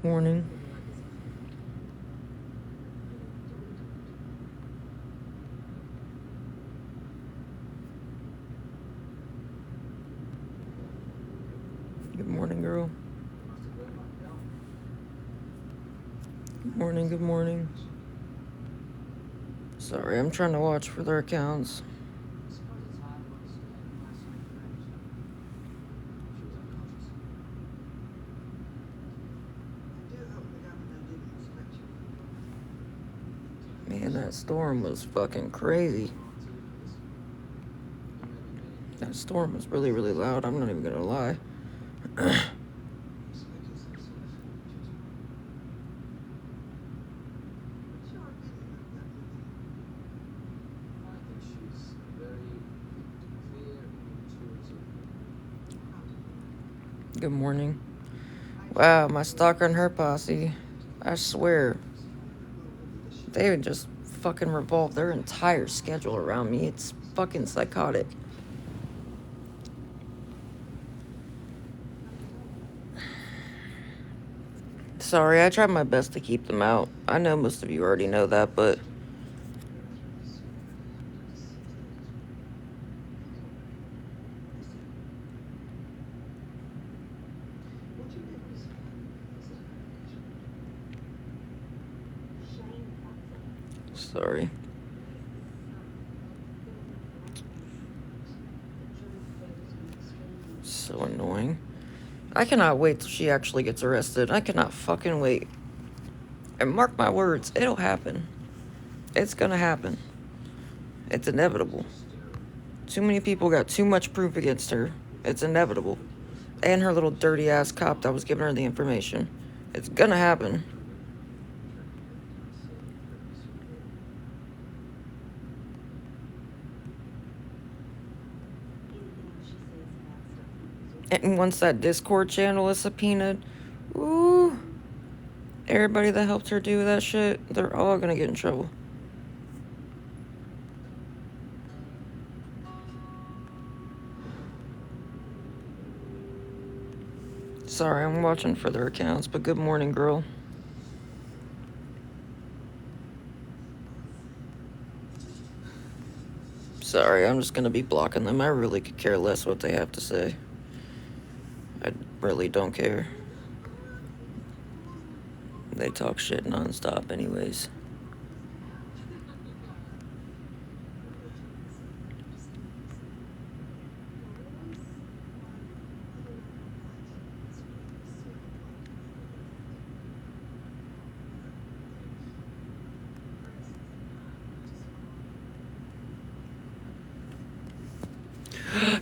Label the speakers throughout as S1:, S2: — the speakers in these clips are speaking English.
S1: morning. Good morning, girl. Good morning, good morning. Sorry, I'm trying to watch for their accounts. Man, that storm was fucking crazy. That storm was really, really loud. I'm not even gonna lie. Good morning. Wow, my stalker and her posse. I swear. They would just fucking revolve their entire schedule around me. It's fucking psychotic. Sorry, I tried my best to keep them out. I know most of you already know that, but... Sorry. So annoying. I cannot wait till she actually gets arrested. I cannot fucking wait. And mark my words, it'll happen. It's gonna happen. It's inevitable. Too many people got too much proof against her. It's inevitable. And her little dirty ass cop that was giving her the information. It's gonna happen. And once that Discord channel is subpoenaed, ooh, everybody that helped her do that shit, they're all gonna get in trouble. Sorry, I'm watching for their accounts, but good morning, girl. Sorry, I'm just gonna be blocking them. I really could care less what they have to say. I really don't care. They talk shit nonstop anyways.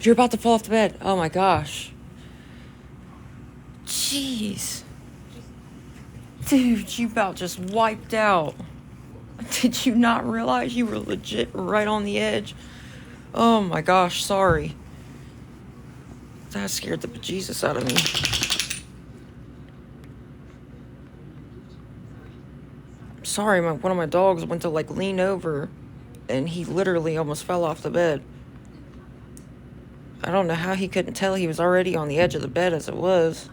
S1: You're about to fall off the bed. Oh my gosh. Jeez. Dude, you about just wiped out. Did you not realize you were legit right on the edge? Oh my gosh, sorry. That scared the bejesus out of me. Sorry, one of my dogs went to lean over and he literally almost fell off the bed. I don't know how he couldn't tell he was already on the edge of the bed as it was.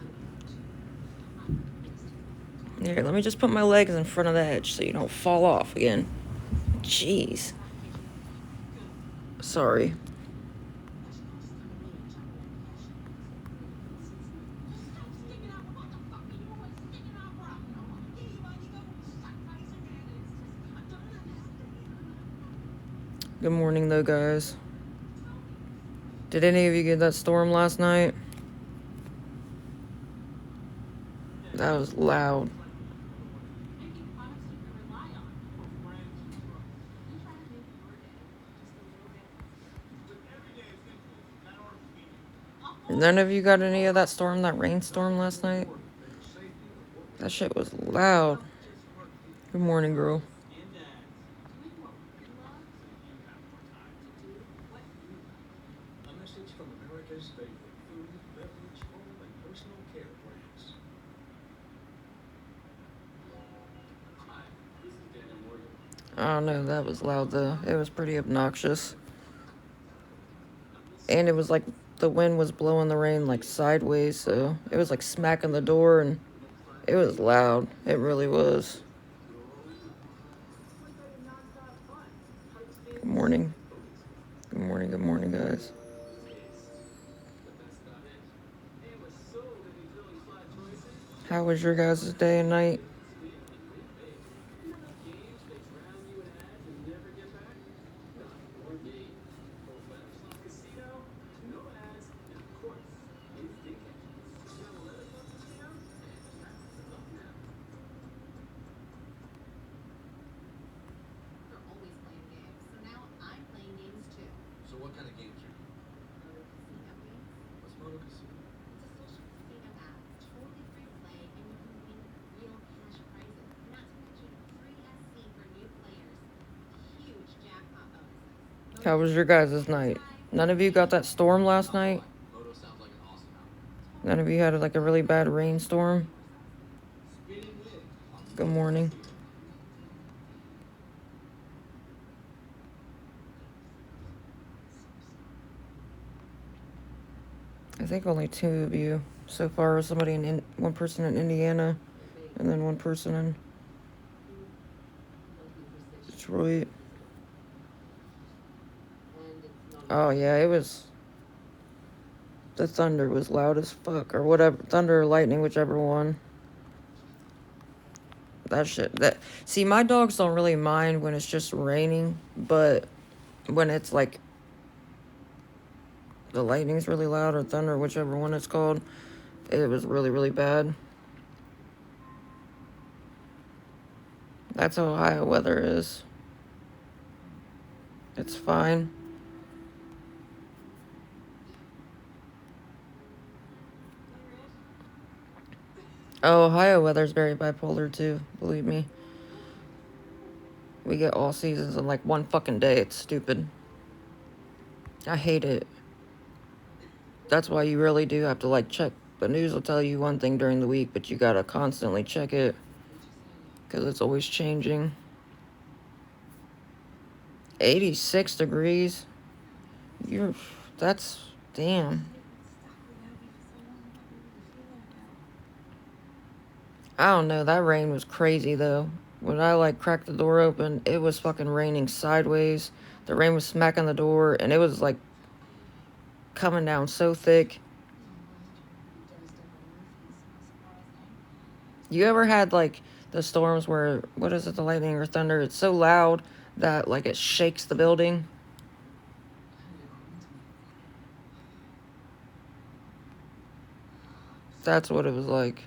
S1: Here, let me just put my legs in front of the edge so you don't fall off again. Jeez. Sorry. Good morning, though, guys. Did any of you get that storm last night? That was loud. None of you got any of that storm, that rainstorm last night? That shit was loud. Good morning, girl. I don't know, that was loud though. It was pretty obnoxious. And it was the wind was blowing the rain sideways, so it was smacking the door, and It was loud. It really was. Good morning. Good morning, good morning, guys. How was your guys' day and night? How was your guys' night? None of you got that storm last night? None of you had like a really bad rainstorm? Good morning. I think only 2 of you so far. Somebody one person in Indiana, and then one person in Detroit. Oh yeah, it was. The thunder was loud as fuck, or whatever. Thunder or lightning, whichever one. That shit. See, my dogs don't really mind when it's just raining, but when it's like the lightning's really loud or thunder, whichever one it's called, it was really, really bad. That's how Ohio weather is. It's fine. Oh, Ohio weather's very bipolar too, believe me. We get all seasons in like one fucking day. It's stupid. I hate it. That's why you really do have to like check. The news will tell you one thing during the week, but you gotta constantly check it because it's always changing. 86 degrees. That's, damn. I don't know, that rain was crazy though. When I like cracked the door open, it was fucking raining sideways. The rain was smacking the door, and it was like coming down so thick. You ever had like the storms where, what is it, the lightning or thunder? It's so loud that like it shakes the building. That's what it was like.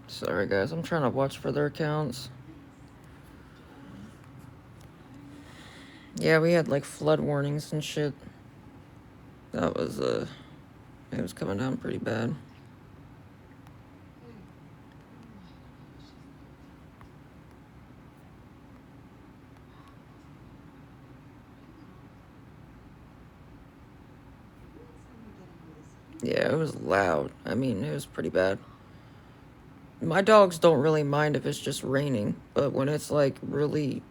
S1: Sorry guys, I'm trying to watch for their accounts. Yeah, we had like flood warnings and shit. That was it was coming down pretty bad. Yeah, it was loud. I mean, it was pretty bad. My dogs don't really mind if it's just raining, but when it's like really,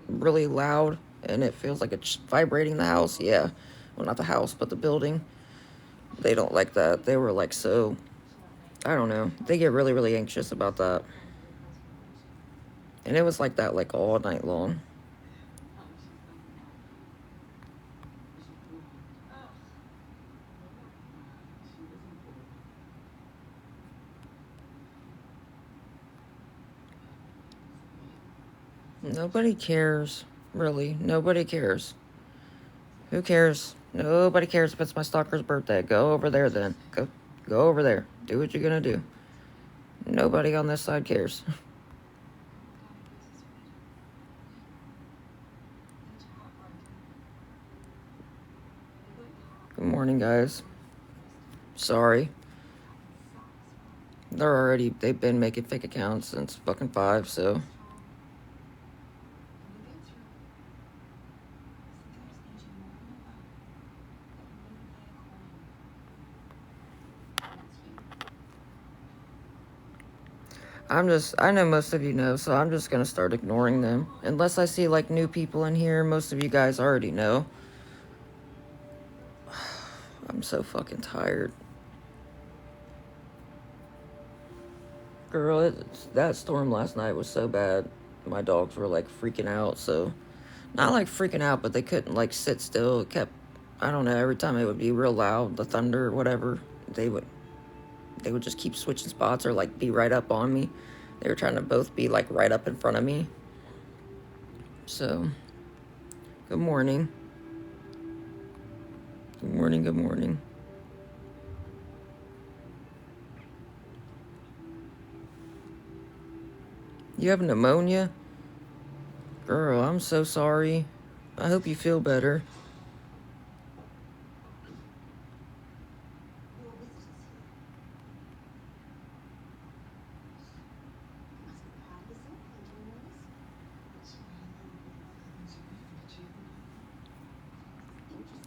S1: really loud and it feels like it's vibrating the house, yeah. Well, not the house, but the building. They don't like that. They were like so, I don't know. They get really, really anxious about that. And it was like that like all night long. Nobody cares, really. Nobody cares. Who cares? Nobody cares if it's my stalker's birthday. Go over there then. Go over there. Do what you're gonna do. Nobody on this side cares. Good morning, guys. Sorry. They've been making fake accounts since fucking 5, so. I know most of you know, so I'm just gonna start ignoring them. Unless I see, like, new people in here, most of you guys already know. I'm so fucking tired. Girl, that storm last night was so bad. My dogs were, like, freaking out, so... Not, like, freaking out, but they couldn't, like, sit still. It kept... I don't know, every time it would be real loud, the thunder or whatever, they would just keep switching spots or, like, be right up on me. They were trying to both be, like, right up in front of me. So, good morning. Good morning, good morning. You have pneumonia? Girl, I'm so sorry. I hope you feel better.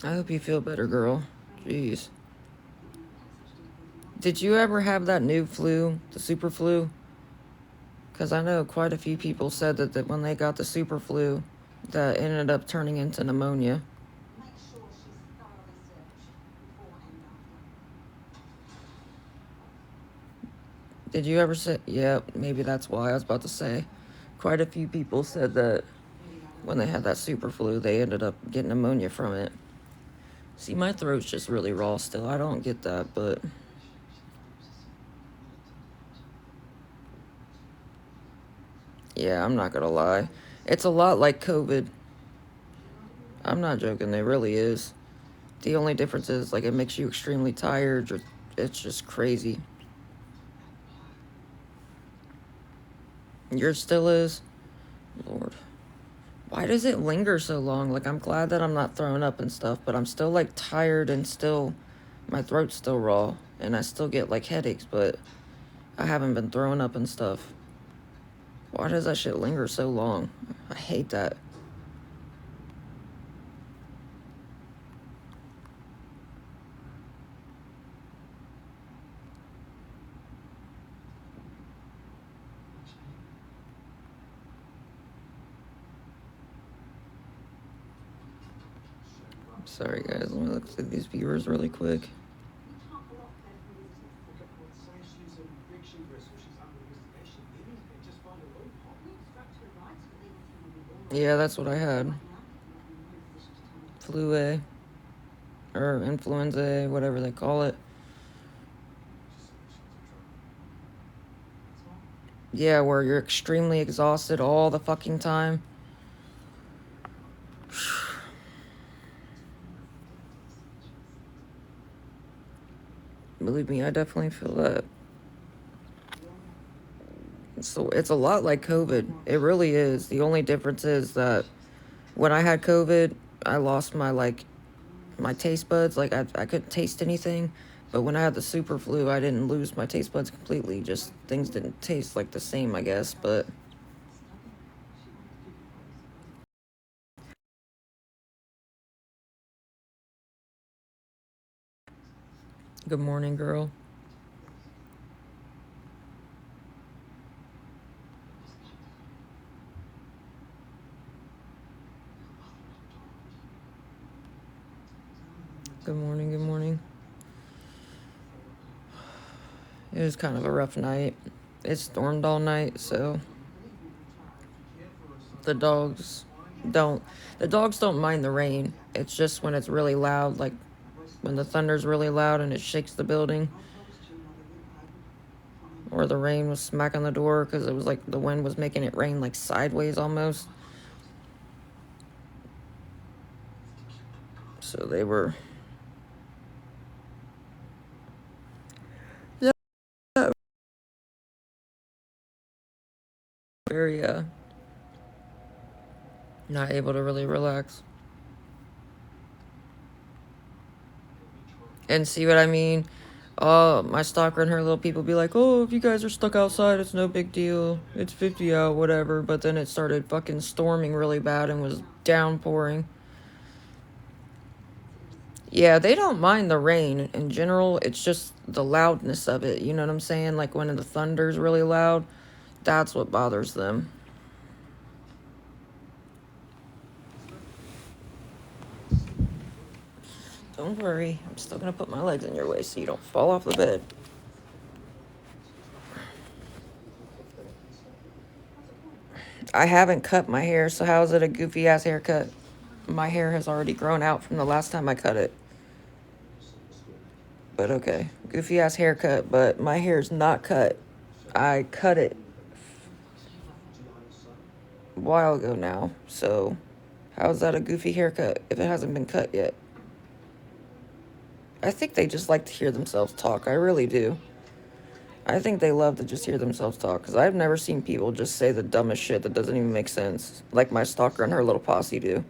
S1: I hope you feel better, girl. Jeez. Did you ever have that new flu, the super flu? Because I know quite a few people said that when they got the super flu, that ended up turning into pneumonia. Did you ever say... Yeah, maybe that's why I was about to say. Quite a few people said that when they had that super flu, they ended up getting pneumonia from it. See, my throat's just really raw still. I don't get that, but... Yeah, I'm not gonna lie. It's a lot like COVID. I'm not joking, it really is. The only difference is, like, it makes you extremely tired. Or it's just crazy. Yours still is? Lord. Why does it linger so long? Like, I'm glad that I'm not throwing up and stuff, but I'm still, like, tired and still... My throat's still raw, and I still get, like, headaches, but I haven't been throwing up and stuff. Why does that shit linger so long? I hate that. Sorry, guys. Let me look through these viewers really quick. Yeah, that's what I had. Flu A. Or influenza A, whatever they call it. Yeah, where you're extremely exhausted all the fucking time. Believe me, I definitely feel that. So it's a lot like COVID. It really is. The only difference is that when I had COVID, I lost my taste buds. Like, I couldn't taste anything. But when I had the super flu, I didn't lose my taste buds completely. Just things didn't taste like the same, I guess. But good morning, girl. Good morning, good morning. It was kind of a rough night. It stormed all night, so the dogs don't mind the rain. It's just when it's really loud, like when the thunder's really loud and it shakes the building, or the rain was smacking the door because it was like the wind was making it rain like sideways almost. So they were... Yeah, very not able to really relax. And see what I mean? My stalker and her little people be like, oh, if you guys are stuck outside, it's no big deal. It's 50 out, whatever. But then it started fucking storming really bad and was downpouring. Yeah, they don't mind the rain in general. It's just the loudness of it. You know what I'm saying? Like when the thunder's really loud. That's what bothers them. Don't worry, I'm still gonna put my legs in your way so you don't fall off the bed. I haven't cut my hair, so how is it a goofy ass haircut? My hair has already grown out from the last time I cut it. But okay, goofy ass haircut, but my hair's not cut. I cut it a while ago now, so how is that a goofy haircut if it hasn't been cut yet? I think they just like to hear themselves talk. I really do. I think they love to just hear themselves talk, because I've never seen people just say the dumbest shit that doesn't even make sense, like my stalker and her little posse do.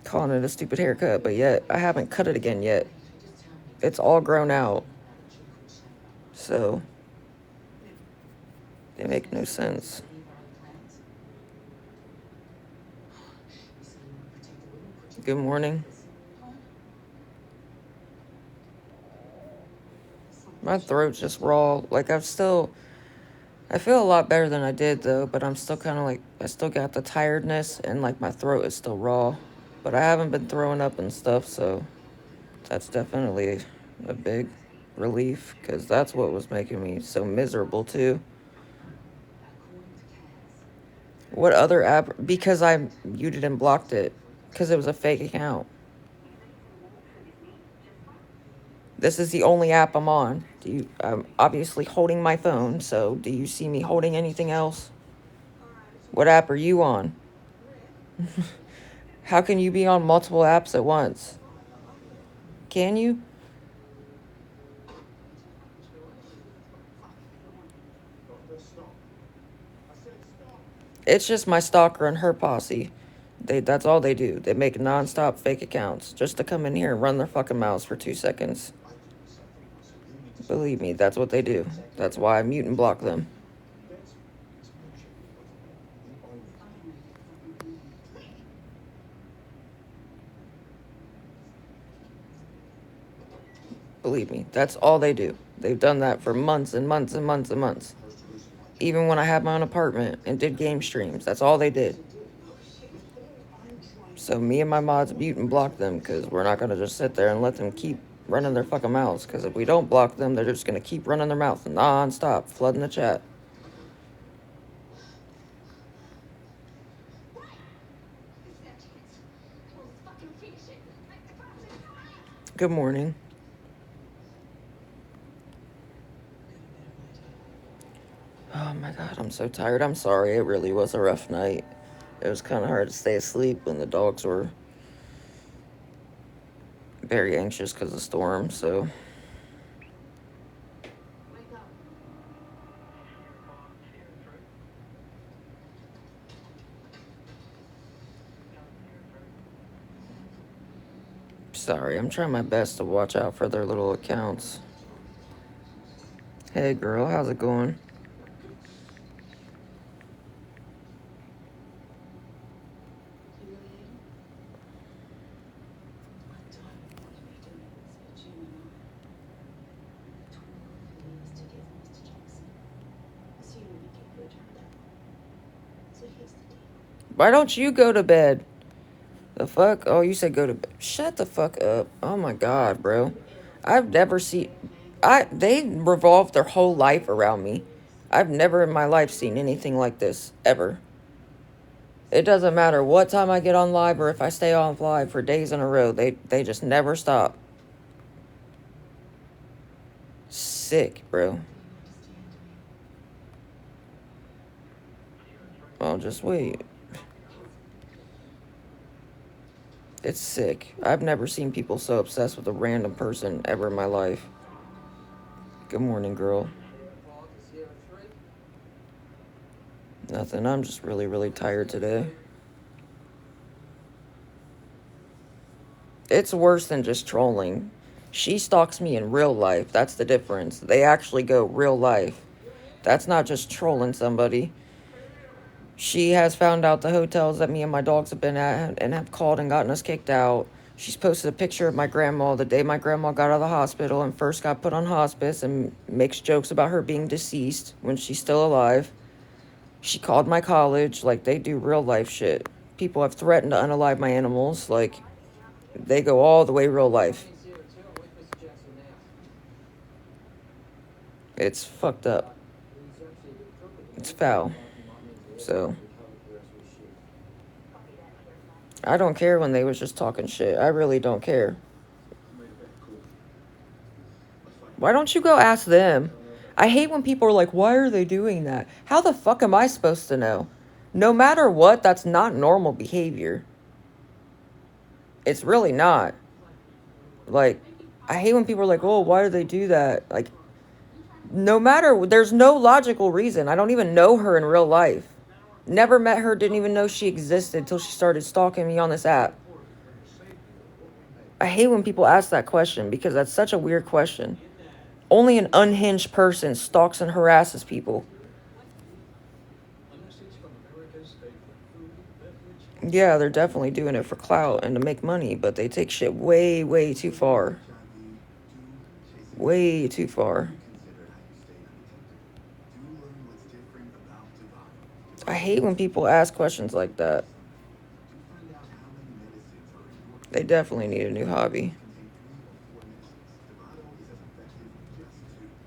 S1: Calling it a stupid haircut, but yet I haven't cut it again yet. It's all grown out. So, they make no sense. Good morning. My throat's just raw. Like, I feel a lot better than I did, though, but I'm still kind of like, I still got the tiredness, and, like, my throat is still raw. But I haven't been throwing up and stuff, so that's definitely a big relief, because that's what was making me so miserable, too. What other app? Because I muted and blocked it, because it was a fake account. This is the only app I'm on. I'm obviously holding my phone, so do you see me holding anything else? What app are you on? How can you be on multiple apps at once? Can you? It's just my stalker and her posse. That's all they do. They make non-stop fake accounts just to come in here and run their fucking mouths for 2 seconds. Believe me, that's what they do. That's why I mute and block them. Believe me, that's all they do. They've done that for months and months and months and months. Even when I had my own apartment and did game streams, that's all they did. So me and my mods mute and block them, because we're not going to just sit there and let them keep running their fucking mouths. Because if we don't block them, they're just going to keep running their mouth non-stop, flooding the chat. Good morning. Oh my god, I'm so tired. I'm sorry. It really was a rough night. It was kind of hard to stay asleep when the dogs were very anxious because of the storm, so. Sorry, I'm trying my best to watch out for their little accounts. Hey girl, how's it going? Why don't you go to bed? The fuck? Oh, you said go to bed. Shut the fuck up. Oh my god, bro. I've never seen... They revolve their whole life around me. I've never in my life seen anything like this. Ever. It doesn't matter what time I get on live or if I stay on live for days in a row. They just never stop. Sick, bro. Well, just wait. It's sick. I've never seen people so obsessed with a random person ever in my life. Good morning, girl. Nothing. I'm just really, really tired today. It's worse than just trolling. She stalks me in real life. That's the difference. They actually go real life. That's not just trolling somebody. She has found out the hotels that me and my dogs have been at and have called and gotten us kicked out. She's posted a picture of my grandma the day my grandma got out of the hospital and first got put on hospice, and makes jokes about her being deceased when she's still alive. She called my college. Like, they do real life shit. People have threatened to unalive my animals. Like, they go all the way real life. It's fucked up. It's foul. So I don't care when they was just talking shit. I really don't care. Why don't you go ask them? I hate when people are like, why are they doing that? How the fuck am I supposed to know? No matter what, that's not normal behavior. It's really not. Like, I hate when people are like, oh, why do they do that? Like, no matter, there's no logical reason. I don't even know her in real life. Never met her, didn't even know she existed until she started stalking me on this app. I hate when people ask that question because that's such a weird question. Only an unhinged person stalks and harasses people. Yeah, they're definitely doing it for clout and to make money, but they take shit way, way too far. Way too far. I hate when people ask questions like that. They definitely need a new hobby.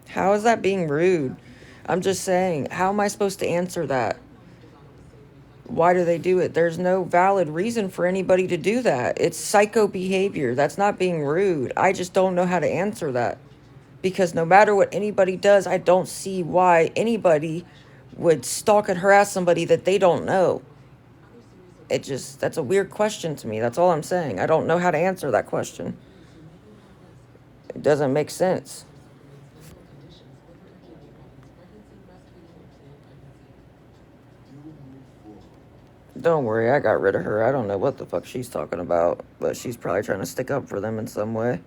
S1: How is that being rude? I'm just saying, how am I supposed to answer that? Why do they do it? There's no valid reason for anybody to do that. It's psycho behavior. That's not being rude. I just don't know how to answer that. Because no matter what anybody does, I don't see why anybody would stalk and harass somebody that they don't know. That's a weird question to me. That's all I'm saying. I don't know how to answer that question. It doesn't make sense. Don't worry, I got rid of her. I don't know what the fuck she's talking about, but she's probably trying to stick up for them in some way.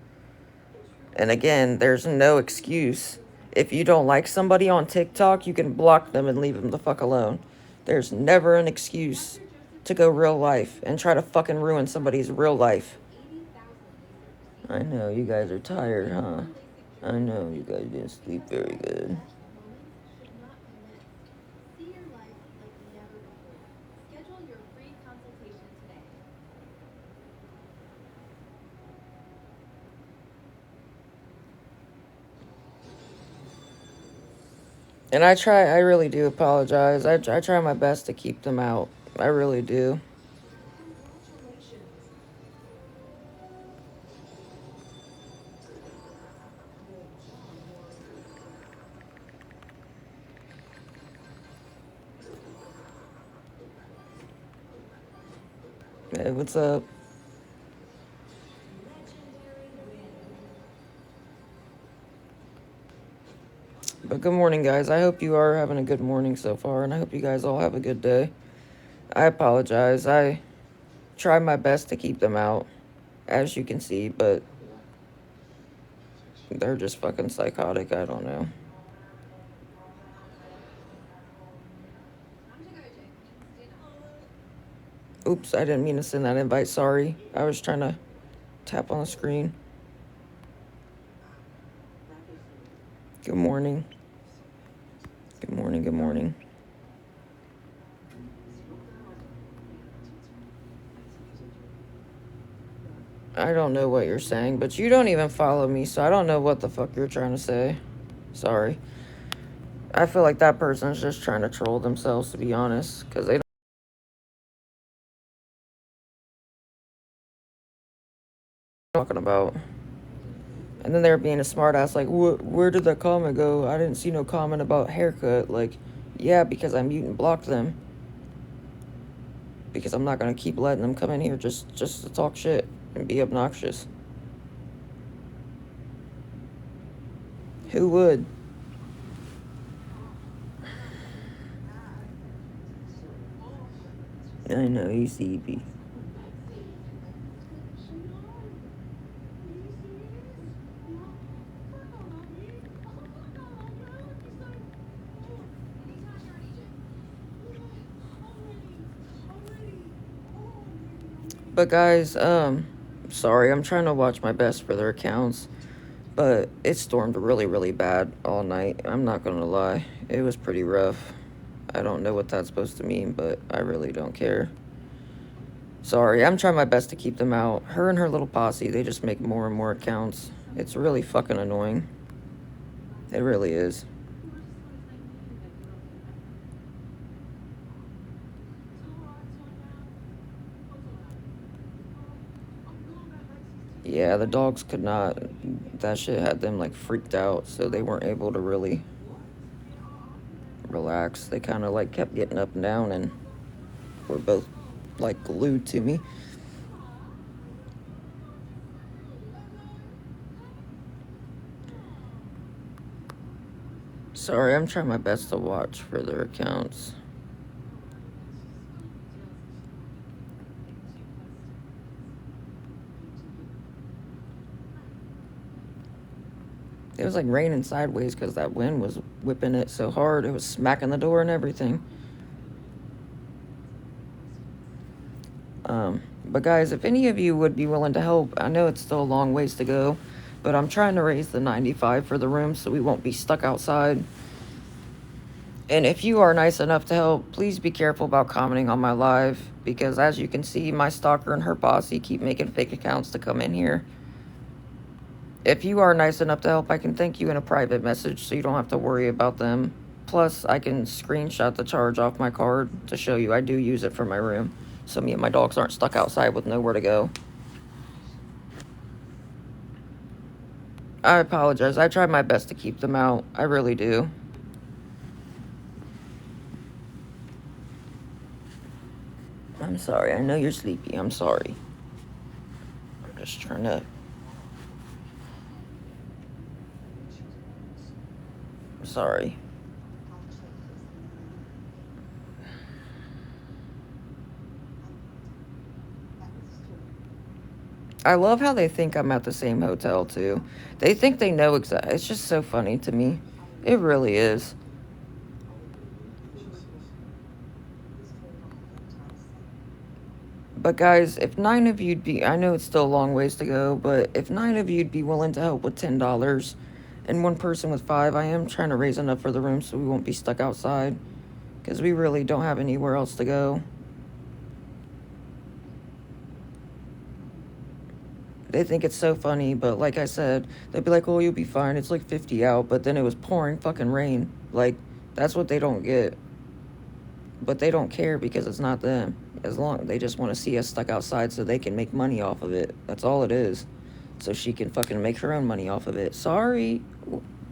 S1: And again, there's no excuse. If you don't like somebody on TikTok, you can block them and leave them the fuck alone. There's never an excuse to go real life and try to fucking ruin somebody's real life. I know, you guys are tired, huh? I know, you guys didn't sleep very good. And I really do apologize. I try my best to keep them out. I really do. Hey, what's up? But good morning, guys. I hope you are having a good morning so far, and I hope you guys all have a good day. I apologize. I try my best to keep them out, as you can see, but they're just fucking psychotic. I don't know. Oops, I didn't mean to send that invite. Sorry. I was trying to tap on the screen. Good morning. Good morning, good morning. I don't know what you're saying, but you don't even follow me, so I don't know what the fuck you're trying to say. Sorry. I feel like that person's just trying to troll themselves, to be honest, because they don't know what I'm talking about. And then they're being a smartass, like, where did that comment go? I didn't see no comment about haircut. Like, yeah, because I mute and blocked them. Because I'm not going to keep letting them come in here just to talk shit and be obnoxious. Who would? I know, you sleepy. But guys, Sorry, I'm trying to watch my best for their accounts, but it stormed really, really bad all night. I'm not gonna lie. It was pretty rough. I don't know what that's supposed to mean, but I really don't care. Sorry, I'm trying my best to keep them out. Her and her little posse, they just make more and more accounts. It's really fucking annoying. It really is. Yeah, the dogs could not. That shit had them like freaked out, so they weren't able to really relax. They kind of like kept getting up and down and were both like glued to me. Sorry, I'm trying my best to watch for their accounts. It was like raining sideways because that wind was whipping it so hard. It was smacking the door and everything. But guys, if any of you would be willing to help, I know it's still a long ways to go, but I'm trying to raise the 95 for the room so we won't be stuck outside. And if you are nice enough to help, please be careful about commenting on my live, because as you can see, my stalker and her posse keep making fake accounts to come in here. If you are nice enough to help, I can thank you in a private message so you don't have to worry about them. Plus, I can screenshot the charge off my card to show you I do use it for my room, so me and my dogs aren't stuck outside with nowhere to go. I apologize. I try my best to keep them out. I really do. I'm sorry. I know you're sleepy. I'm sorry. I'm just trying to... Sorry. I love how they think I'm at the same hotel, too. They think they know exactly. It's just so funny to me. It really is. But guys, if 9 of you'd be... I know it's still a long ways to go, but if 9 of you'd be willing to help with $10 and 1 person with 5, I am trying to raise enough for the room so we won't be stuck outside, because we really don't have anywhere else to go. They think it's so funny, but like I said, they'd be like, oh, you'll be fine. It's like 50 out, but then it was pouring fucking rain. Like, that's what they don't get. But they don't care because it's not them. As long they just want to see us stuck outside so they can make money off of it. That's all it is. So she can fucking make her own money off of it. Sorry,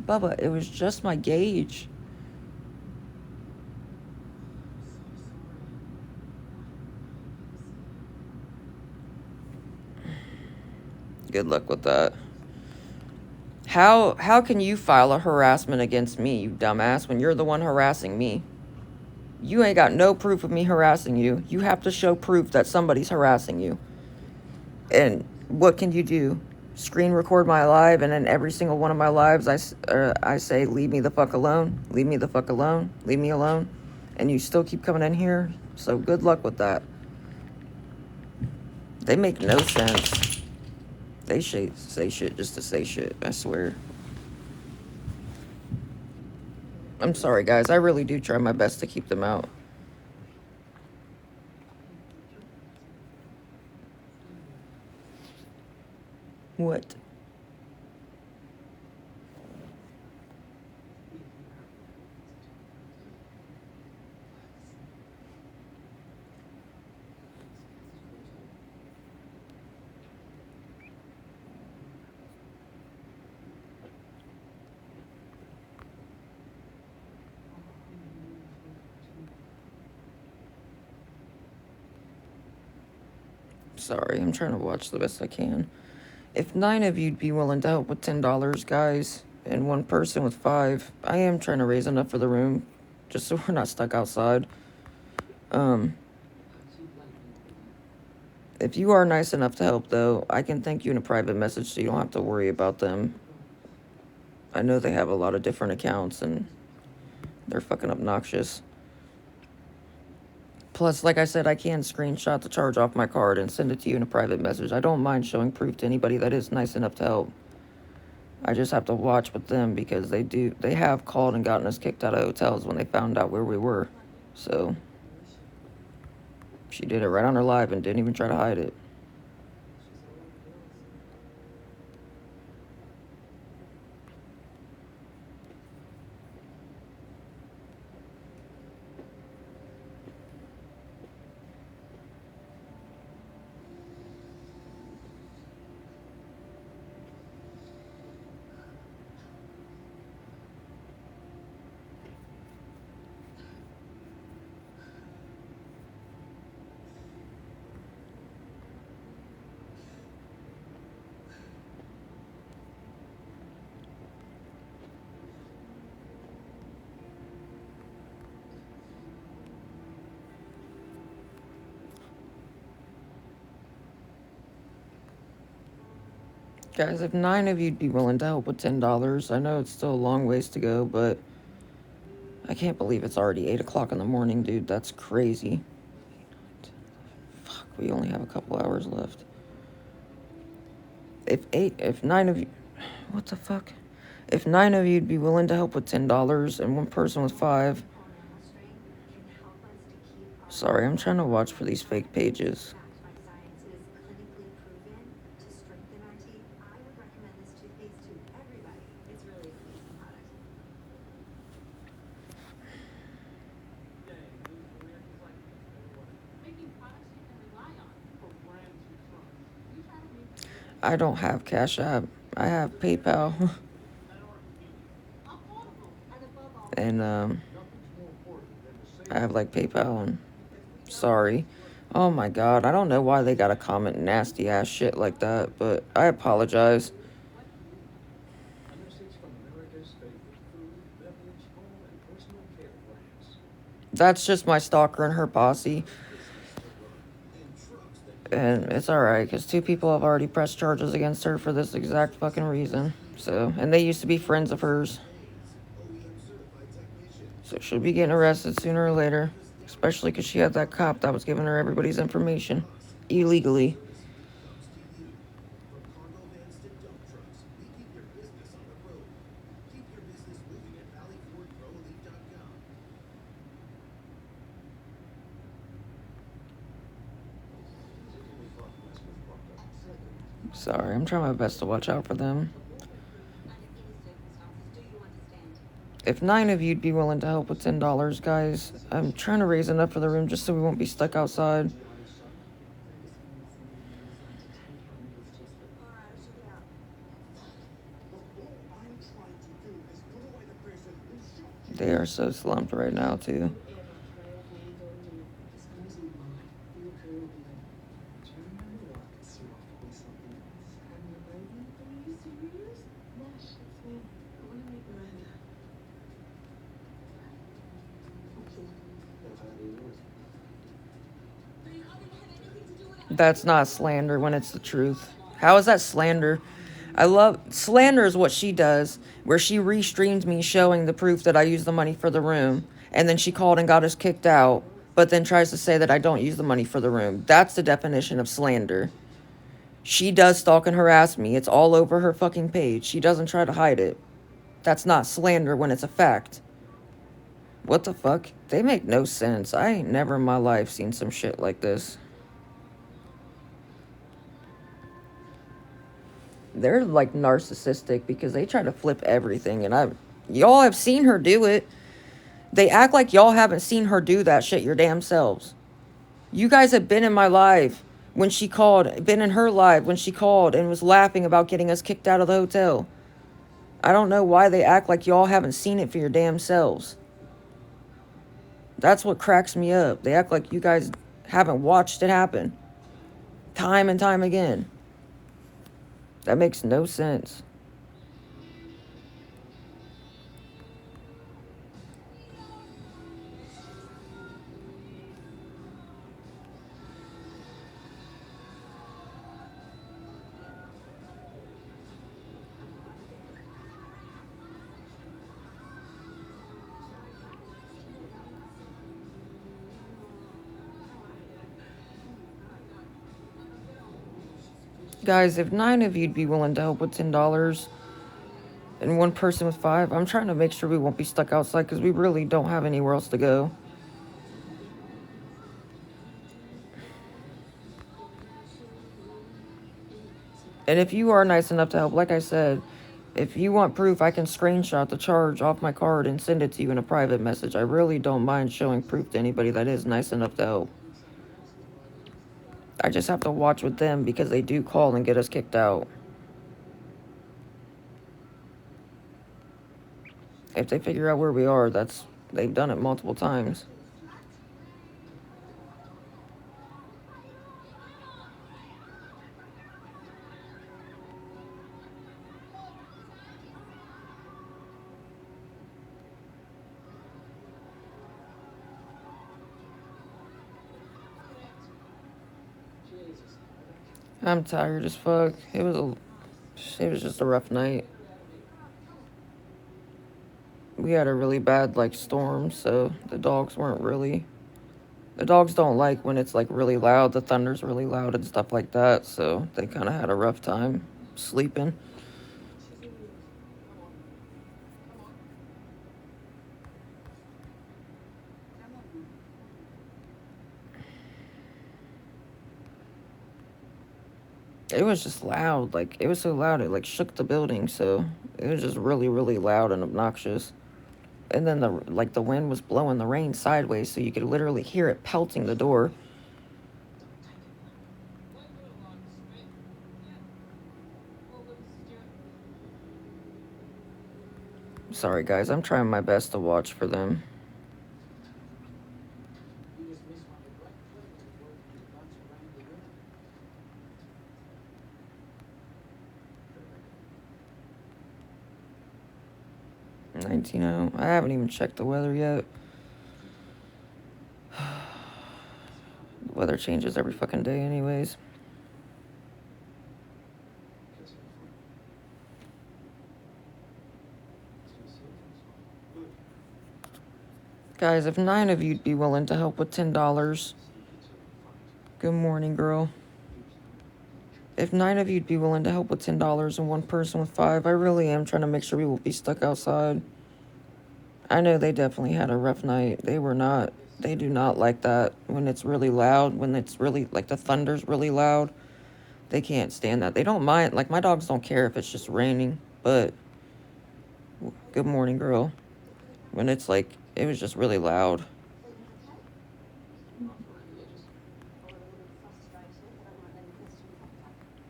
S1: Bubba, it was just my gauge. Good luck with that. How can you file a harassment against me, you dumbass, when you're the one harassing me? You ain't got no proof of me harassing you. You have to show proof that somebody's harassing you. And what can you do? Screen record my live, and in every single one of my lives, I say, leave me the fuck alone. Leave me the fuck alone. Leave me alone. And you still keep coming in here. So good luck with that. They make no sense. They say shit just to say shit, I swear. I'm sorry, guys. I really do try my best to keep them out. What? Sorry, I'm trying to watch the best I can. If 9 of you'd be willing to help with $10, guys, and 1 person with 5, I am trying to raise enough for the room, just so we're not stuck outside. If you are nice enough to help, though, I can thank you in a private message so you don't have to worry about them. I know they have a lot of different accounts, and they're fucking obnoxious. Plus, like I said, I can screenshot the charge off my card and send it to you in a private message. I don't mind showing proof to anybody that is nice enough to help. I just have to watch with them because they have called and gotten us kicked out of hotels when they found out where we were. So, she did it right on her live and didn't even try to hide it. Guys, if 9 of you'd be willing to help with $10, I know it's still a long ways to go, but I can't believe it's already 8 o'clock in the morning, dude. That's crazy. Fuck, we only have a couple hours left. If 9 of you, what the fuck? If 9 of you'd be willing to help with $10 and one person with 5. Sorry, I'm trying to watch for these fake pages. I don't have Cash App. I have PayPal. And I have like PayPal and sorry. Oh my god, I don't know why they gotta comment nasty ass shit like that, but I apologize. That's just my stalker and her posse. And it's alright, because 2 people have already pressed charges against her for this exact fucking reason. So, and they used to be friends of hers. So she'll be getting arrested sooner or later. Especially because she had that cop that was giving her everybody's information. Illegally. Sorry, I'm trying my best to watch out for them. If 9 of you'd be willing to help with $10, guys, I'm trying to raise enough for the room just so we won't be stuck outside. They are so slumped right now, too. That's not slander when it's the truth. How is that slander? Slander is what she does, where she restreamed me showing the proof that I used the money for the room, and then she called and got us kicked out, but then tries to say that I don't use the money for the room. That's the definition of slander. She does stalk and harass me. It's all over her fucking page. She doesn't try to hide it. That's not slander when it's a fact. What the fuck? They make no sense. I ain't never in my life seen some shit like this. They're like narcissistic because they try to flip everything, and y'all have seen her do it. They act like y'all haven't seen her do that shit your damn selves. You guys have been in my live when she called, been in her live when she called and was laughing about getting us kicked out of the hotel. I don't know why they act like y'all haven't seen it for your damn selves. That's what cracks me up. They act like you guys haven't watched it happen. Time and time again. That makes no sense. Guys, if 9 of you'd be willing to help with $10 and one person with 5, I'm trying to make sure we won't be stuck outside because we really don't have anywhere else to go. And if you are nice enough to help, like I said, if you want proof, I can screenshot the charge off my card and send it to you in a private message. I really don't mind showing proof to anybody that is nice enough to help. I just have to watch with them because they do call and get us kicked out. If they figure out where we are, they've done it multiple times. I'm tired as fuck. It was just a rough night. We had a really bad storm, so the dogs don't like when it's really loud. The thunder's really loud and stuff like that, so they kind of had a rough time sleeping. It was just loud. It was so loud it shook the building, so it was just really, really loud and obnoxious. And then the wind was blowing the rain sideways, so you could literally hear it pelting the door. Sorry guys, I'm trying my best to watch for them. I haven't even checked the weather yet. The weather changes every fucking day anyways. Guys, if 9 of you'd be willing to help with $10. Good morning, girl. If 9 of you'd be willing to help with $10 and one person with 5, I really am trying to make sure we won't be stuck outside. I know they definitely had a rough night. They do not like that when it's really loud, when it's really, the thunder's really loud. They can't stand that. They don't mind, my dogs don't care if it's just raining, but good morning, girl. When it's it was just really loud.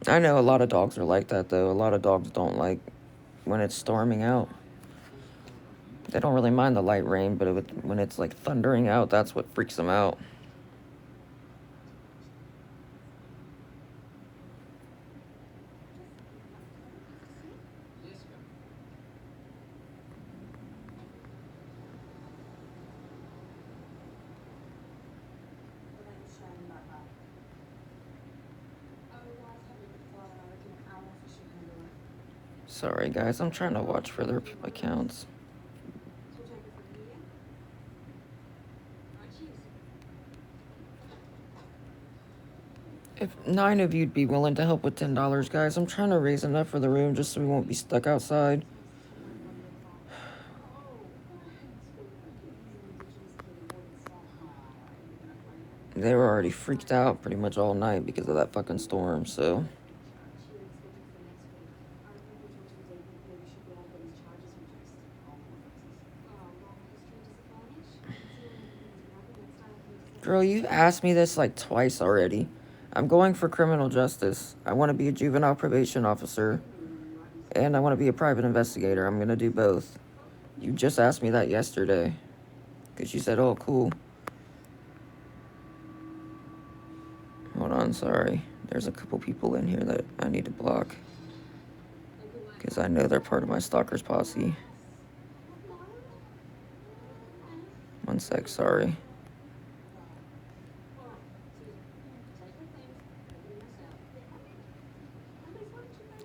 S1: I know a lot of dogs are like that, though. A lot of dogs don't like when it's storming out. They don't really mind the light rain, but when it's thundering out, that's what freaks them out. Sorry, guys. I'm trying to watch for their accounts. If 9 of you'd be willing to help with $10, guys, I'm trying to raise enough for the room just so we won't be stuck outside. They were already freaked out pretty much all night because of that fucking storm, so... Girl, you've asked me this twice already. I'm going for criminal justice. I want to be a juvenile probation officer. And I want to be a private investigator. I'm going to do both. You just asked me that yesterday. Because you said, oh, cool. Hold on, sorry. There's a couple people in here that I need to block. Because I know they're part of my stalker's posse. One sec, sorry.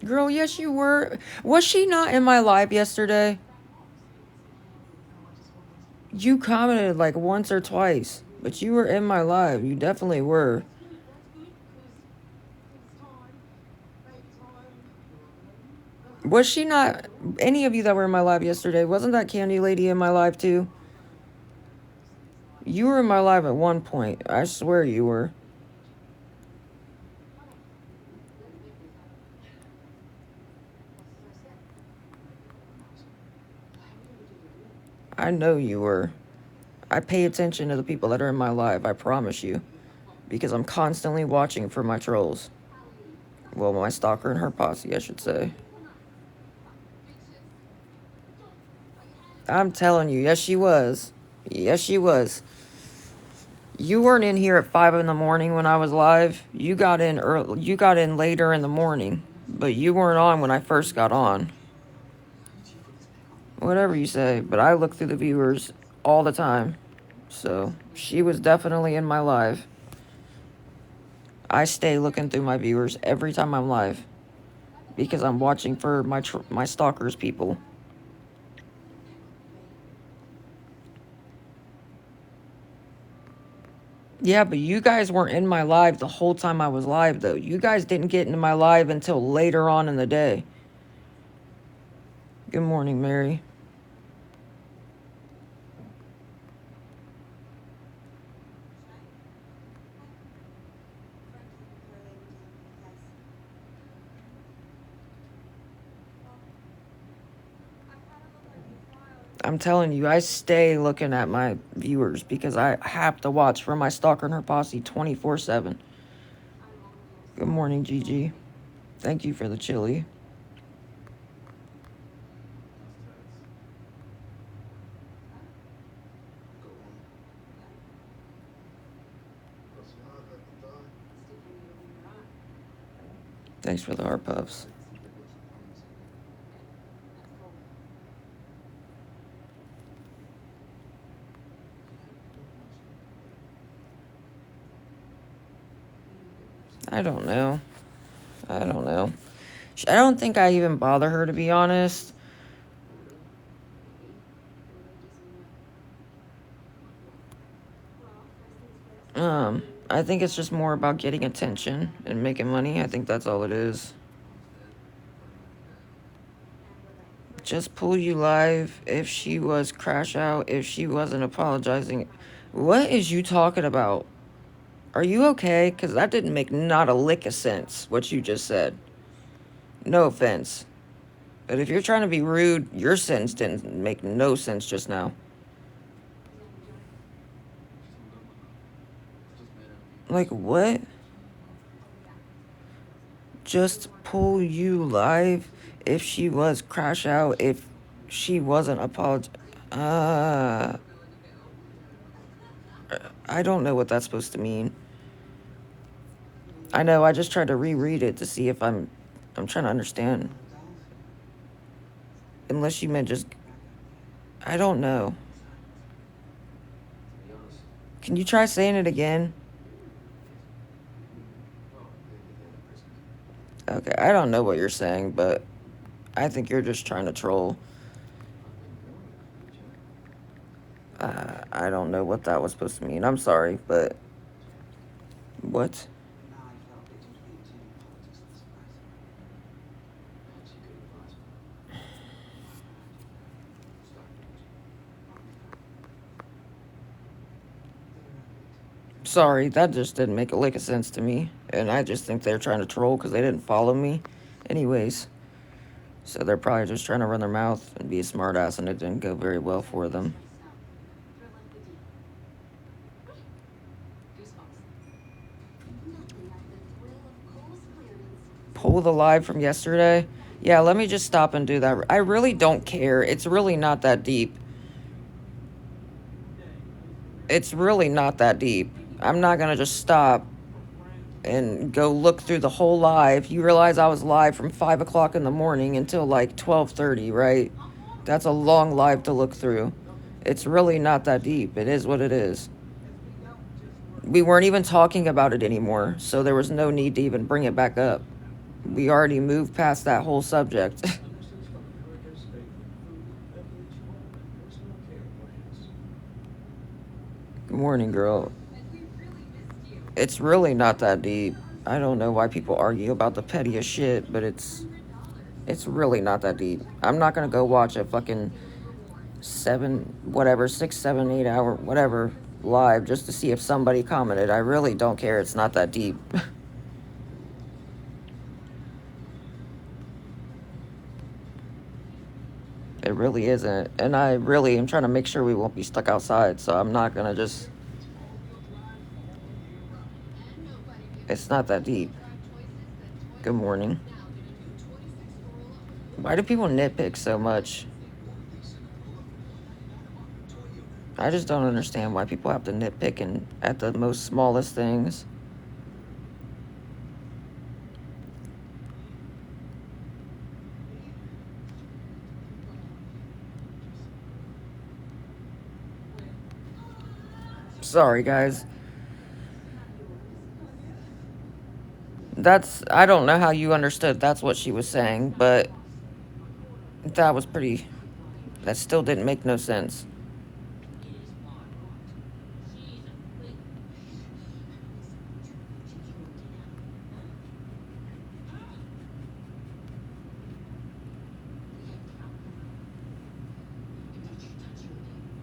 S1: Girl, yes, you were. Was she not in my live yesterday? You commented once or twice, but you were in my live. You definitely were. Was she not, any of you that were in my live yesterday, wasn't that Candy Lady in my live too? You were in my live at one point. I swear you were. I know you were. I pay attention to the people that are in my live, I promise you. Because I'm constantly watching for my trolls. Well, my stalker and her posse, I should say. I'm telling you, yes, she was. Yes, she was. You weren't in here at 5 in the morning when I was live. You got in early. You got in later in the morning, but you weren't on when I first got on. Whatever you say, but I look through the viewers all the time. So, she was definitely in my live. I stay looking through my viewers every time I'm live because I'm watching for my stalkers people. Yeah, but you guys weren't in my live the whole time I was live, though. You guys didn't get into my live until later on in the day. Good morning, Mary. I'm telling you, I stay looking at my viewers because I have to watch for my stalker and her posse 24/7. Good morning, Gigi. Thank you for the chili. Thanks for the heart puffs. I don't know. I don't know. I don't think I even bother her, to be honest. I think it's just more about getting attention and making money. I think that's all it is. Just pull you live if she was crash out, if she wasn't apologizing. What is you talking about? Are you okay? Because that didn't make not a lick of sense, what you just said. No offense. But if you're trying to be rude, your sentence didn't make no sense just now. Like, what? Just pull you live if she was crash out, if she wasn't apologizing. I don't know what that's supposed to mean. I know, I just tried to reread it to see if I'm trying to understand. Unless you meant just, I don't know. Can you try saying it again? Okay, I don't know what you're saying, but I think you're just trying to troll. I don't know what that was supposed to mean. I'm sorry, but what? Sorry, that just didn't make a lick of sense to me. And I just think they're trying to troll because they didn't follow me. Anyways. So they're probably just trying to run their mouth and be a smartass, and it didn't go very well for them. Pull the live from yesterday? Yeah, let me just stop and do that. I really don't care. It's really not that deep. It's really not that deep. I'm not going to just stop and go look through the whole live. You realize I was live from 5 o'clock in the morning until like 12:30, right? That's a long live to look through. It's really not that deep. It is what it is. We weren't even talking about it anymore, so there was no need to even bring it back up. We already moved past that whole subject. Good morning, girl. It's really not that deep. I don't know why people argue about the pettiest shit, but it's It's really not that deep. I'm not gonna go watch a fucking 6, 7, 8 hour, whatever, live just to see if somebody commented. I really don't care. It's not that deep. It really isn't. And I really am trying to make sure we won't be stuck outside, so I'm not gonna just. It's not that deep. Good morning. Why do people nitpick so much? I just don't understand why people have to nitpick at the most smallest things. Sorry, guys. I don't know how you understood that's what she was saying, but that was pretty, that still didn't make no sense.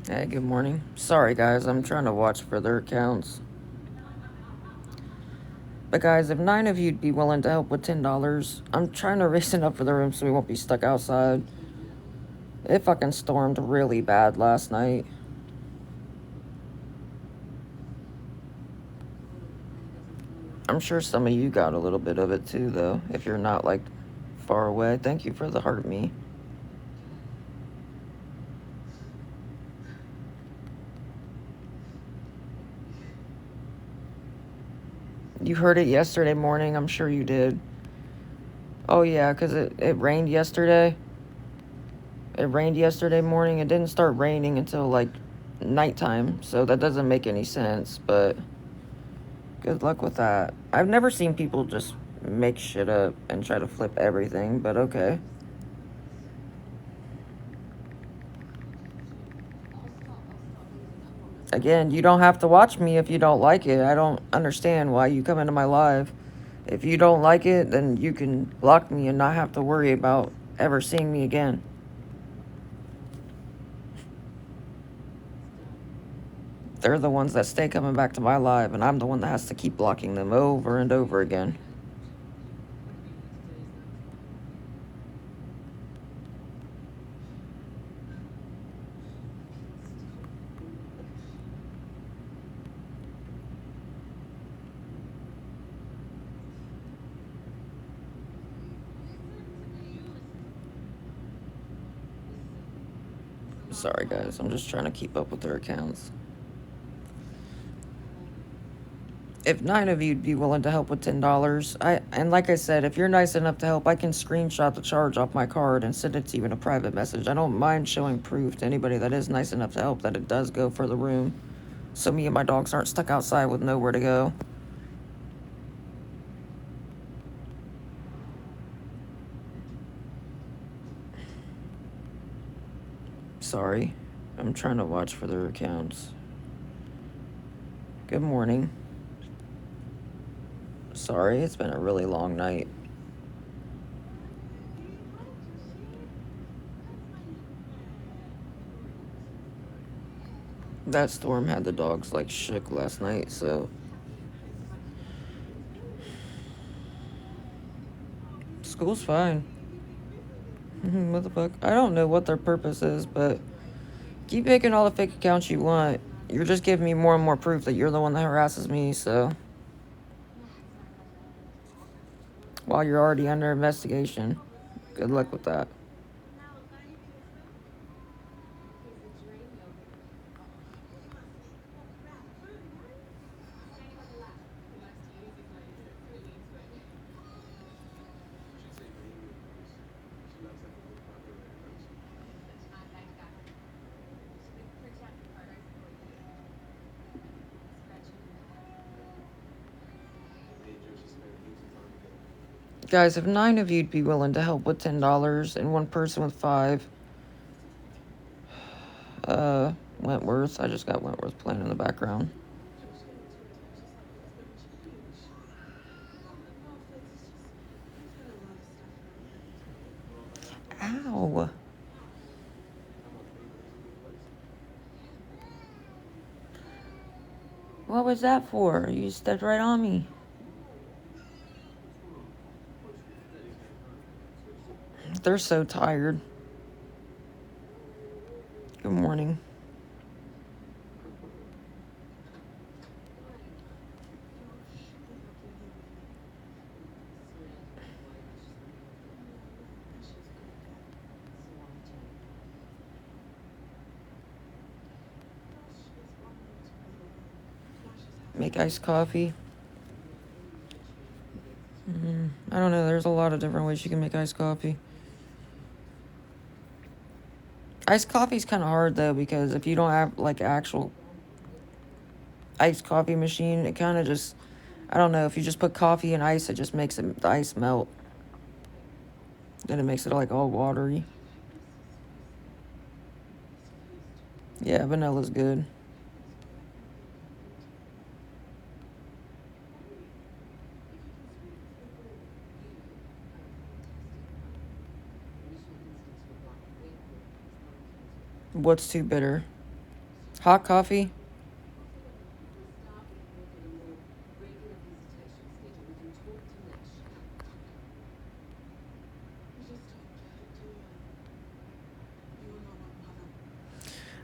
S1: Hey, good morning. Sorry, guys, I'm trying to watch for their accounts. But guys, if 9 of you'd be willing to help with $10, I'm trying to raise it up for the room so we won't be stuck outside. It fucking stormed really bad last night. I'm sure some of you got a little bit of it too, though, if you're not, like, far away. Thank you for the heart me. You heard it yesterday morning. I'm sure you did. Oh, yeah, because it rained yesterday. It rained yesterday morning. It didn't start raining until, like, nighttime, so that doesn't make any sense, but good luck with that. I've never seen people just make shit up and try to flip everything, but okay. Again, you don't have to watch me if you don't like it. I don't understand why you come into my live. If you don't like it, then you can block me and not have to worry about ever seeing me again. They're the ones that stay coming back to my live, and I'm the one that has to keep blocking them over and over again. Sorry, guys. I'm just trying to keep up with their accounts. If 9 of you'd be willing to help with $10, and like I said, if you're nice enough to help, I can screenshot the charge off my card and send it to you in a private message. I don't mind showing proof to anybody that is nice enough to help that it does go for the room, so me and my dogs aren't stuck outside with nowhere to go. Sorry, I'm trying to watch for their accounts. Good morning. Sorry, it's been a really long night. That storm had the dogs like shook last night, so school's fine. What the fuck? I don't know what their purpose is, but keep making all the fake accounts you want. You're just giving me more and more proof that you're the one that harasses me, so. While you're already under investigation. Good luck with that. Guys, if 9 of you'd be willing to help with $10 and one person with 5, Wentworth. I just got Wentworth playing in the background. What was that for? You stepped right on me. They're so tired. Good morning. Make iced coffee. I don't know. There's a lot of different ways you can make iced coffee. Iced coffee's kind of hard though because if you don't have like actual iced coffee machine, it kind of just, I don't know, if you just put coffee and ice, it just makes the ice melt. Then it makes it like all watery. Yeah, vanilla's good. What's too bitter? Hot coffee?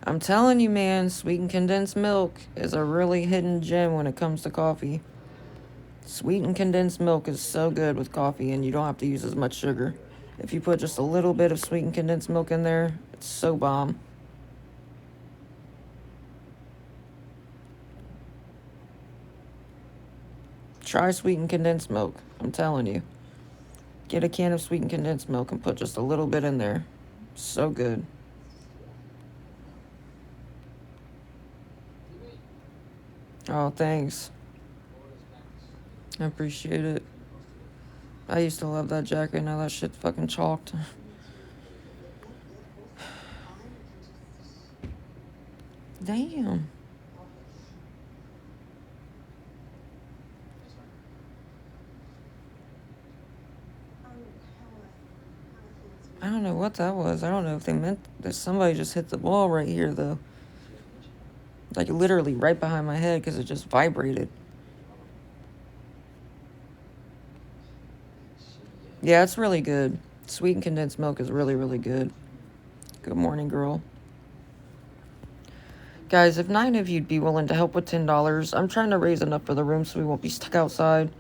S1: I'm telling you, man, sweetened condensed milk is a really hidden gem when it comes to coffee. Sweetened condensed milk is so good with coffee, and you don't have to use as much sugar. If you put just a little bit of sweetened condensed milk in there, it's so bomb. Try sweetened condensed milk. I'm telling you. Get a can of sweetened condensed milk and put just a little bit in there. So good. Oh, thanks. I appreciate it. I used to love that jacket. Now that shit's fucking chalked. Damn. I don't know what that was. I don't know if they meant that somebody just hit the wall right here, though. Like literally right behind my head because it just vibrated. Yeah, it's really good. Sweetened condensed milk is really, really good. Good morning, girl. Guys, if 9 of you'd be willing to help with $10, I'm trying to raise enough for the room so we won't be stuck outside.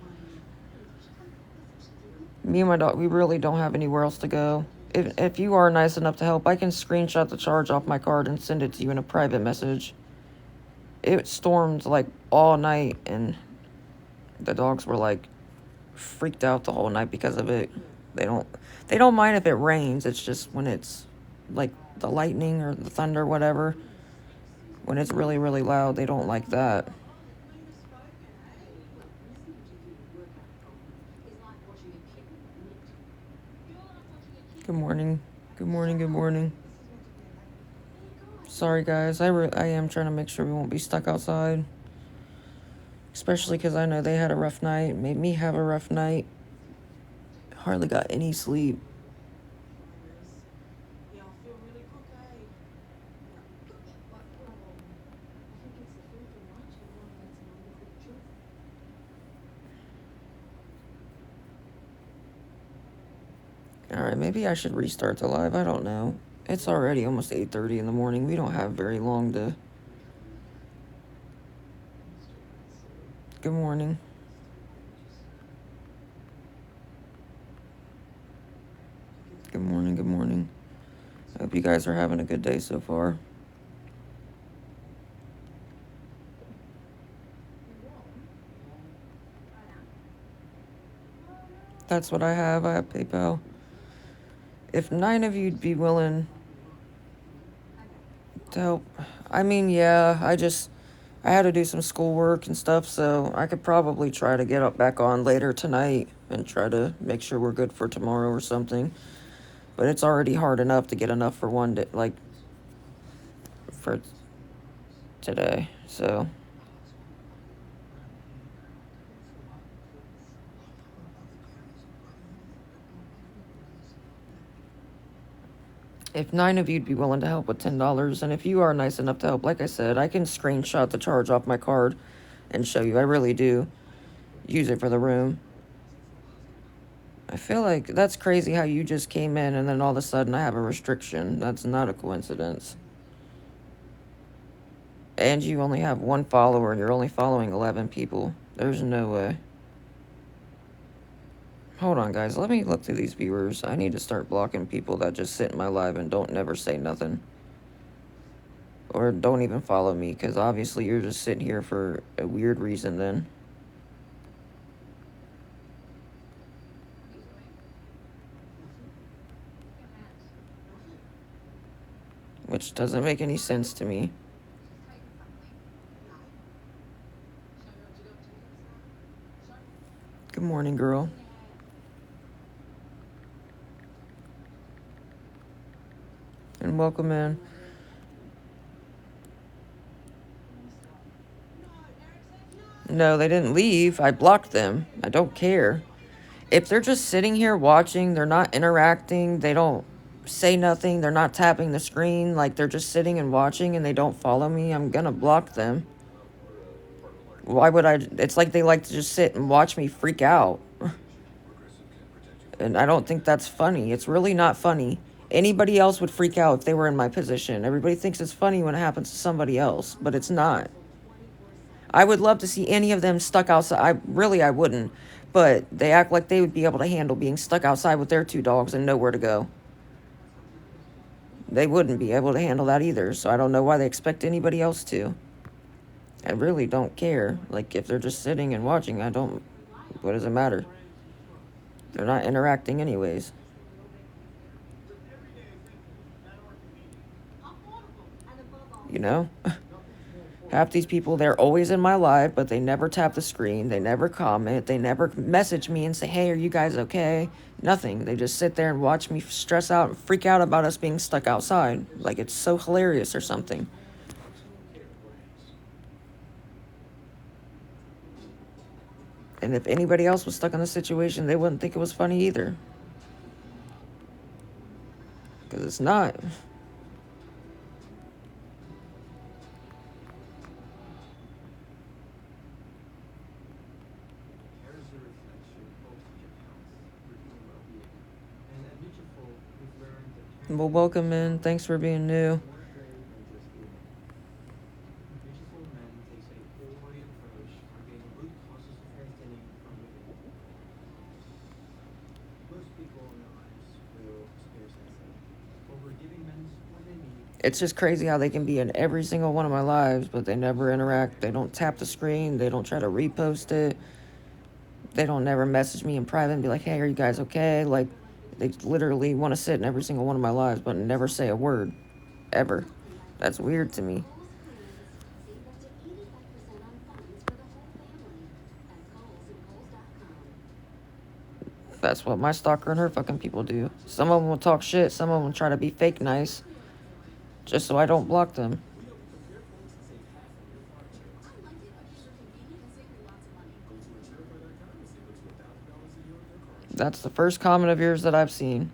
S1: Me and my dog, we really don't have anywhere else to go. If you are nice enough to help, I can screenshot the charge off my card and send it to you in a private message. It stormed like all night, and the dogs were like freaked out the whole night because of it. They don't mind if it rains. It's just when it's like the lightning or the thunder, whatever. When it's really, really loud, they don't like that. Good morning. Good morning, good morning. Sorry, guys. I am trying to make sure we won't be stuck outside. Especially because I know they had a rough night. Made me have a rough night. Hardly got any sleep. Alright, maybe I should restart the live. I don't know. It's already almost 8:30 in the morning. We don't have very long to... Good morning. Good morning, good morning. I hope you guys are having a good day so far. That's what I have. I have PayPal. If 9 of you'd be willing to help. I mean, yeah, I had to do some schoolwork and stuff, so I could probably try to get up back on later tonight and try to make sure we're good for tomorrow or something. But it's already hard enough to get enough for one day, like, for today, so. If 9 of you'd be willing to help with $10, and if you are nice enough to help, like I said, I can screenshot the charge off my card and show you. I really do use it for the room. I feel like that's crazy how you just came in and then all of a sudden I have a restriction. That's not a coincidence. And you only have one follower and you're only following 11 people. There's no way. Hold on, guys. Let me look through these viewers. I need to start blocking people that just sit in my live and don't never say nothing. Or don't even follow me, because obviously you're just sitting here for a weird reason then. Which doesn't make any sense to me. Good morning, girl. And welcome in. No, they didn't leave. I blocked them. I don't care. If they're just sitting here watching, they're not interacting, they don't say nothing, they're not tapping the screen, like they're just sitting and watching and they don't follow me, I'm gonna block them. Why would I? It's like they like to just sit and watch me freak out. And I don't think that's funny. It's really not funny. Anybody else would freak out if they were in my position. Everybody thinks it's funny when it happens to somebody else, but it's not. I would love to see any of them stuck outside. I wouldn't. But they act like they would be able to handle being stuck outside with their 2 dogs and nowhere to go. They wouldn't be able to handle that either, so I don't know why they expect anybody else to. I really don't care. Like, if they're just sitting and watching, what does it matter? They're not interacting anyways. You know? Half these people, they're always in my live, but they never tap the screen, they never comment, they never message me and say, hey, are you guys okay? Nothing. They just sit there and watch me stress out and freak out about us being stuck outside. Like it's so hilarious or something. And if anybody else was stuck in this situation, they wouldn't think it was funny either. Because it's not. Well, welcome in. Thanks for being new. It's just crazy how they can be in every single one of my lives, but they never interact. They don't tap the screen. They don't try to repost it. They don't never message me in private and be like, hey, are you guys okay? Like, they literally want to sit in every single one of my lives, but never say a word. Ever. That's weird to me. That's what my stalker and her fucking people do. Some of them will talk shit. Some of them will try to be fake nice. Just so I don't block them. That's the first comment of yours that I've seen.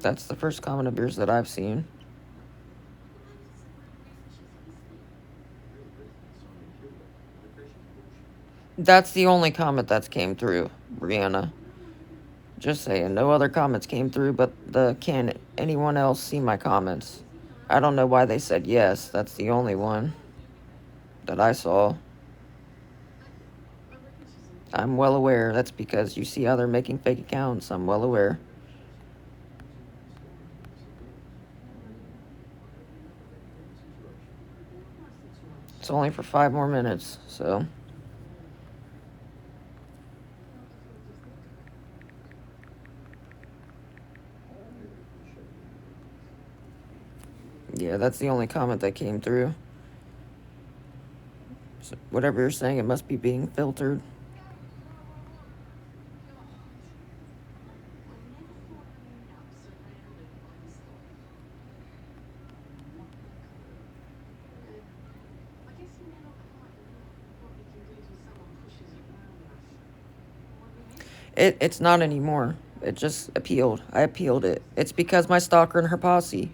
S1: That's the first comment of yours that I've seen. That's the only comment that's came through, Brianna. Just saying, no other comments came through, but can anyone else see my comments? I don't know why they said yes. That's the only one that I saw. I'm well aware. That's because you see how they're making fake accounts. I'm well aware. It's only for 5 more minutes, so. Yeah, that's the only comment that came through. So whatever you're saying, it must be being filtered. It's not anymore. It just appealed. I appealed it. It's because my stalker and her posse.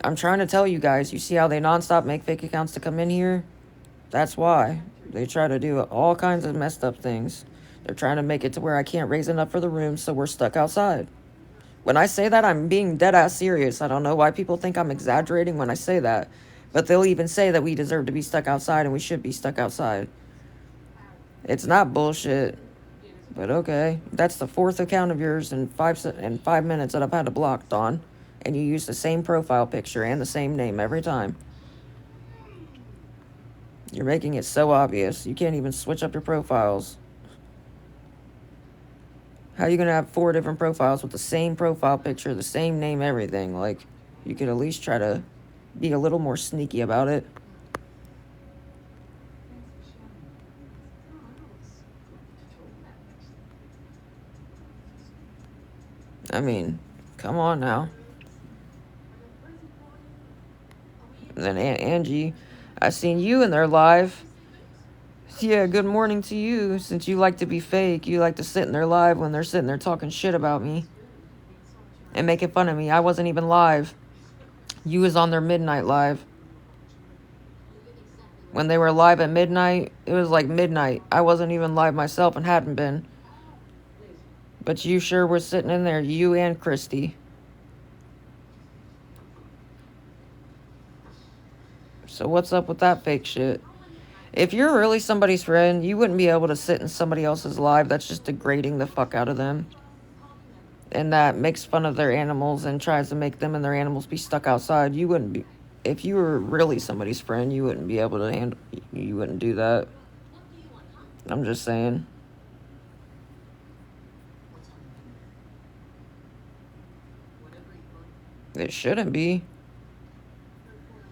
S1: I'm trying to tell you guys, you see how they nonstop make fake accounts to come in here? That's why. They try to do all kinds of messed up things. They're trying to make it to where I can't raise enough for the room, so we're stuck outside. When I say that, I'm being dead-ass serious. I don't know why people think I'm exaggerating when I say that. But they'll even say that we deserve to be stuck outside and we should be stuck outside. It's not bullshit. But okay. That's the fourth account of yours in 5 minutes that I've had to block, Dawn. And you use the same profile picture and the same name every time. You're making it so obvious. You can't even switch up your profiles. How are you going to have 4 different profiles with the same profile picture, the same name, everything? Like, you could at least try to be a little more sneaky about it. I mean, come on now. And then Angie, I seen you in there live. Yeah, good morning to you. Since you like to be fake, you like to sit in there live when they're sitting there talking shit about me and making fun of me. I wasn't even live. You was on their midnight live. When they were live at midnight, it was like midnight. I wasn't even live myself and hadn't been. But you sure were sitting in there, you and Christy. So what's up with that fake shit? If you're really somebody's friend, you wouldn't be able to sit in somebody else's live. That's just degrading the fuck out of them. And that makes fun of their animals and tries to make them and their animals be stuck outside. You wouldn't be... If you were really somebody's friend, you wouldn't be able to handle... You wouldn't do that. I'm just saying. It shouldn't be.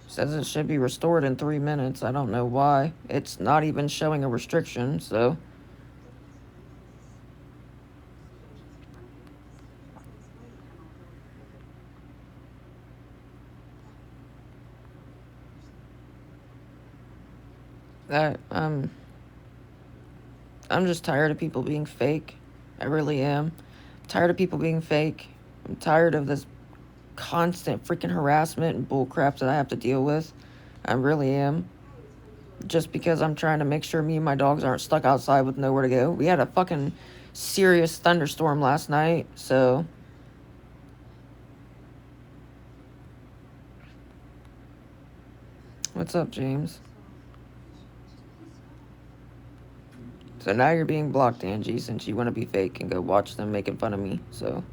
S1: Says it should be restored in 3 minutes. I don't know why. It's not even showing a restriction, so... I'm just tired of people being fake. I really am. I'm tired of people being fake. I'm tired of this constant freaking harassment and bullcrap that I have to deal with. I really am. Just because I'm trying to make sure me and my dogs aren't stuck outside with nowhere to go. We had a fucking serious thunderstorm last night, so... What's up, James? So now you're being blocked, Angie, since you want to be fake and go watch them making fun of me, so...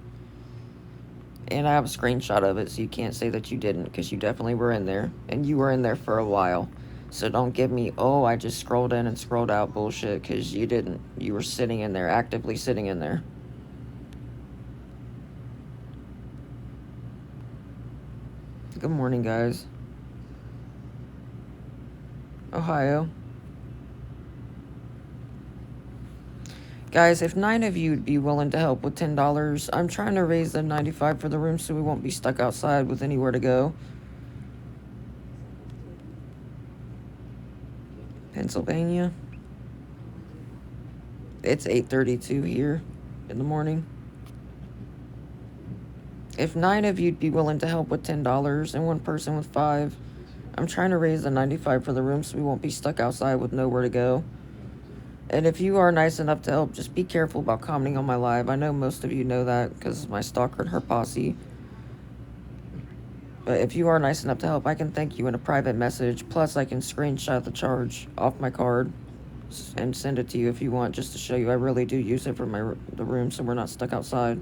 S1: And I have a screenshot of it, so you can't say that you didn't, because you definitely were in there. And you were in there for a while. So don't give me, oh, I just scrolled in and scrolled out bullshit, because you didn't. You were sitting in there, actively sitting in there. Good morning, guys. Ohio. Guys, if 9 of you would be willing to help with $10, I'm trying to raise the $95 for the room so we won't be stuck outside with anywhere to go. Pennsylvania. It's 8:32 here in the morning. If 9 of you'd be willing to help with $10 and 1 person with 5, I'm trying to raise the $95 for the room so we won't be stuck outside with nowhere to go. And if you are nice enough to help, just be careful about commenting on my live. I know most of you know that because my stalker and her posse. But if you are nice enough to help, I can thank you in a private message. Plus, I can screenshot the charge off my card and send it to you if you want, just to show you I really do use it for the room so we're not stuck outside.